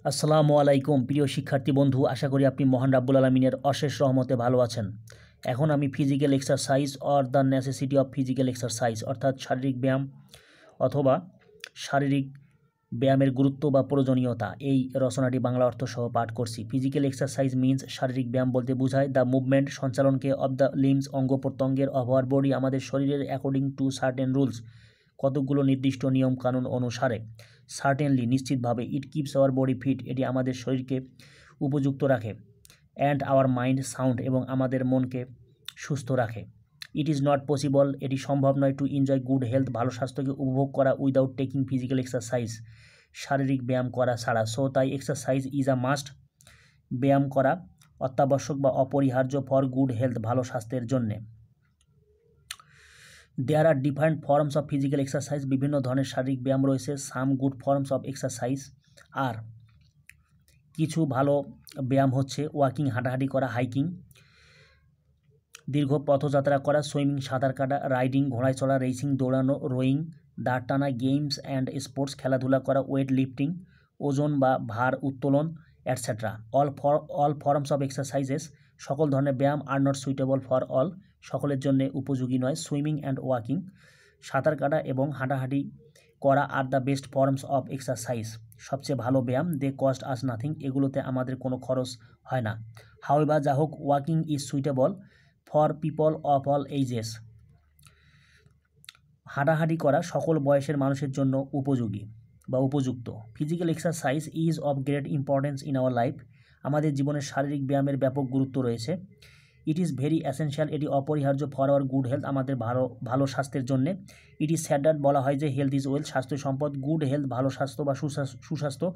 আসসালামু আলাইকুম প্রিয় শিক্ষার্থী বন্ধু, আশা করি আপনি মহান রাব্বুল আলামিনের অশেষ রহমতে ভালো আছেন। এখন আমি physical exercise or the necessity of physical exercise অর্থাৎ শারীরিক ব্যায়াম অথবা শারীরিক ব্যায়ামের গুরুত্ব বা প্রয়োজনীয়তা এই রচনাটি বাংলা অর্থ সহ পাঠ করছি। ফিজিক্যাল এক্সারসাইজ মিন্স শারীরিক ব্যায়াম বলতে বোঝায় দ্য মুভমেন্ট সঞ্চালনকে অফ দ্য লিম্স অঙ্গ প্রত্যঙ্গের অফ আওয়ার বডি আমাদের শরীরের অ্যাকর্ডিং টু সার্টেন রুলস কতকগুলো নির্দিষ্ট নিয়ম কানুন অনুসারে। সার্টেনলি নিশ্চিতভাবে it keeps our body fit এটি আমাদের শরীরকে উপযুক্ত রাখে। অ্যান্ড আওয়ার মাইন্ড সাউন্ড এবং আমাদের মনকে সুস্থ রাখে। ইট ইজ নট পসিবল এটি সম্ভব নয় টু এনজয় গুড হেলথ ভালো স্বাস্থ্যকে উপভোগ করা উইদাউট টেকিং ফিজিক্যাল এক্সারসাইজ শারীরিক ব্যায়াম করা ছাড়া। সো তাই এক্সারসাইজ ইজ আ মাস্ট ব্যায়াম করা অত্যাবশ্যক বা অপরিহার্য ফর গুড হেলথ ভালো স্বাস্থ্যের জন্যে। There are different forms of physical exercise বিভিন্ন ধরনের শারীরিক ব্যায়াম রয়েছে। Some good forms of exercise are কিছু ভালো ব্যায়াম হচ্ছে ওয়াকিং হাঁটাহাঁটি করা, হাইকিং দীর্ঘ পথযাত্রা করা, সুইমিং সাঁতার কাটা, রাইডিং ঘোড়ায় চড়া, রেসিং দৌড়ানো, রোয়িং দাঁড় টানা, গেমস অ্যান্ড স্পোর্টস খেলাধুলা করা, ওয়েট লিফটিং ওজন বা ভার উত্তোলন etcetera. All forms of exercises সকল ধরনের ব্যায়াম are not suitable for all সকলের জন্য উপযোগী নয়। সুইমিং অ্যান্ড ওয়াকিং সাঁতার কাটা এবং হাঁটাহাঁটি করা are the best forms of exercise সবচেয়ে ভালো ব্যায়াম। দে কস্ট আস নাথিং এগুলোতে আমাদের কোনো খরচ হয় না। হাউএভার যা হোক walking is suitable for people of all ages হাঁটাহাঁটি করা সকল বয়সের মানুষের জন্য উপযোগী বা উপযুক্ত। Physical exercise is of great importance in our life আমাদের জীবনের শারীরিক ব্যায়ামের ব্যাপক গুরুত্ব রয়েছে। ইট ইজ ভেরি এসেনশিয়াল এটি অপরিহার্য ফর আওয়ার গুড হেলথ আমাদের ভালো স্বাস্থ্যের জন্যে। ইট ইজ স্যাড বলা হয় যে হেলথ ইজ ওয়েলথ স্বাস্থ্য সম্পদ। গুড হেলথ ভালো স্বাস্থ্য বা সুস্বাস্থ্য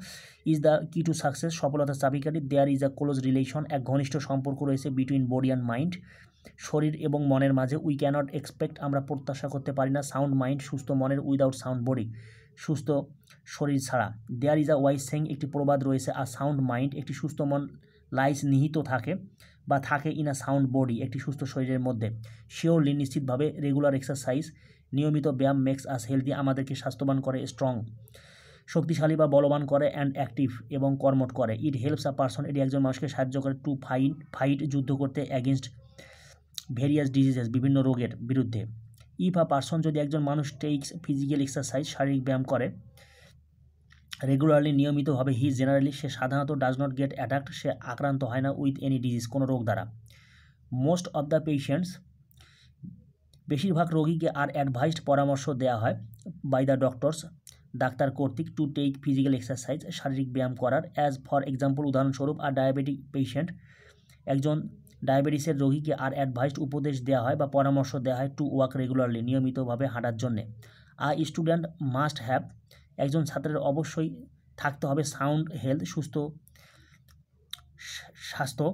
is the key to success সফলতার চাবিকাঠি। There is a close relation এক ঘনিষ্ঠ সম্পর্ক রয়েছে বিটুইন বডি অ্যান্ড মাইন্ড শরীর এবং মনের মাঝে। উই ক্যানট এক্সপেক্ট আমরা প্রত্যাশা করতে পারি না সাউন্ড মাইন্ড সুস্থ মনের উইদাউট সাউন্ড বডি সুস্থ শরীর ছাড়া। There is a wise saying একটি প্রবাদ রয়েছে আ সাউন্ড মাইন্ড একটি সুস্থ মন লাইস নিহিত থাকে বা থাকে ইন আ সাউন্ড বডি একটি সুস্থ শরীরের মধ্যে। শিওরলি নিশ্চিতভাবে রেগুলার এক্সারসাইজ নিয়মিত ব্যায়াম মেক্স আস হেলদি আমাদেরকে স্বাস্থ্যবান করে, স্ট্রং শক্তিশালী বা বলবান করে, অ্যান্ড অ্যাক্টিভ এবং কর্মঠ করে। ইট হেল্পস আ পারসন এটি একজন মানুষকে সাহায্য করে টু ফাইট যুদ্ধ করতে অ্যাগেনস্ট ভেরিয়াস ডিজিজেস বিভিন্ন রোগের বিরুদ্ধে। ইফ আ পারসন যদি একজন মানুষ টেক্স ফিজিক্যাল এক্সারসাইজ শারীরিক ব্যায়াম করে রেগুলারলি নিয়মিতভাবে হি জেনারেলি সে সাধারণত ডাজ নট গেট অ্যাটাকড সে আক্রান্ত হয় না উইথ এনি ডিজিজ কোনো রোগ দ্বারা। মোস্ট অফ দ্য পেশেন্টস বেশিরভাগ রোগীকে আর অ্যাডভাইসড পরামর্শ দেওয়া হয় বাই দ্য ডক্টরস ডাক্তার কর্তৃক টু টেক ফিজিক্যাল এক্সারসাইজ শারীরিক ব্যায়াম করার। অ্যাজ ফর এক্সাম্পল উদাহরণস্বরূপ আর ডায়াবেটিক পেশেন্ট একজন ডায়াবেটিসের রোগীকে আর অ্যাডভাইসড উপদেশ দেওয়া হয় বা পরামর্শ দেওয়া হয় টু ওয়াক রেগুলারলি নিয়মিতভাবে হাঁটার জন্যে। আ স্টুডেন্ট মাস্ট হ্যাভ একজন ছাত্রের অবশ্যই থাকতে হবে সাউন্ড হেলথ সুস্থ স্বাস্থ্য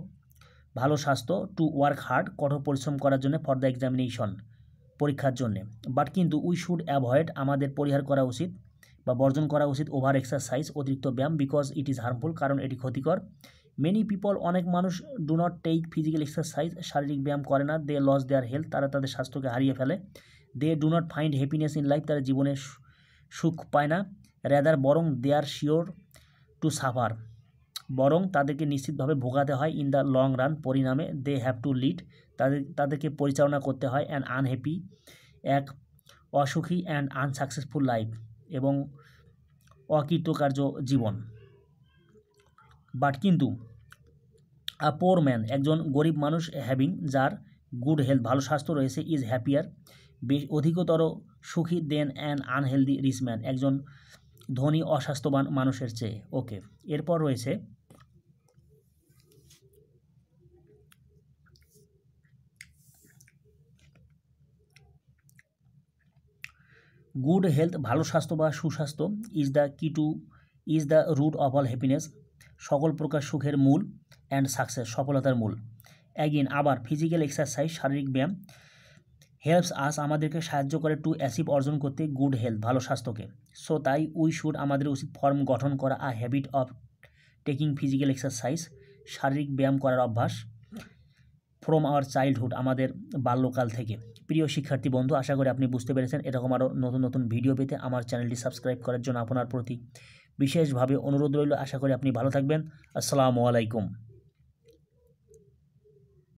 ভালো স্বাস্থ্য টু ওয়ার্ক হার্ড কঠোর পরিশ্রম করার জন্য ফর দ্য এক্সামিনেশন পরীক্ষার জন্যে। বাট কিন্তু উই শুড অ্যাভয়েড আমাদের পরিহার করা উচিত বা বর্জন করা উচিত ওভার এক্সারসাইজ অতিরিক্ত ব্যায়াম বিকজ ইট ইজ হার্মফুল কারণ এটি ক্ষতিকর। মেনি পিপল অনেক মানুষ do not take physical exercise শারীরিক ব্যায়াম করে না। দে লস দেয়ার হেলথ তারা তাদের স্বাস্থ্যকে হারিয়ে ফেলে। They do not find happiness in life তারা জীবনে সুখ পায় না। রেদার বরং they are sure to suffer বরং তাদেরকে নিশ্চিতভাবে ভোগাতে হয় ইন দ্য লং রান পরিণামে। দে হ্যাভ টু লিড তাদেরকে পরিচালনা করতে হয় অ্যান্ড আনহ্যাপি এক অসুখী অ্যান্ড আনসাকসেসফুল লাইফ এবং অকৃতকার্য জীবন। বাট কিন্তু আ পোর ম্যান একজন গরিব মানুষ হ্যাভিং যার গুড হেলথ ভালো স্বাস্থ্য রয়েছে ইজ হ্যাপিয়ার অধিকতর সুখী দেন অ্যান আনহেলদি রিচ ম্যান একজন ধনী অস্বাস্থ্যবান মানুষের চেয়ে। ওকে, এরপর রয়েছে গুড হেলথ ভালো স্বাস্থ্য বা সুস্বাস্থ্য is the root of all happiness সকল প্রকার সুখের মূল অ্যান্ড সাকসেস সফলতার মূল। অ্যাগেন আবার ফিজিক্যাল এক্সারসাইজ শারীরিক ব্যায়াম হেল্পস আস আমাদেরকে সাহায্য করে টু অ্যাচিভ অর্জন করতে গুড হেলথ ভালো স্বাস্থ্যকে। সো তাই উই শুড আমাদের উচিত ফর্ম গঠন করা আ habit of taking physical exercise শারীরিক ব্যায়াম করার অভ্যাস ফ্রম আওয়ার চাইল্ডহুড আমাদের বাল্যকাল থেকে। প্রিয় শিক্ষার্থী বন্ধু, আশা করি আপনি বুঝতে পেরেছেন। এরকম আরও নতুন নতুন ভিডিও পেতে আমার চ্যানেলটি সাবস্ক্রাইব করার জন্য আপনার প্রতি বিশেষভাবে অনুরোধ রইল। আশা করি আপনি ভালো থাকবেন। আসসালামু আলাইকুম।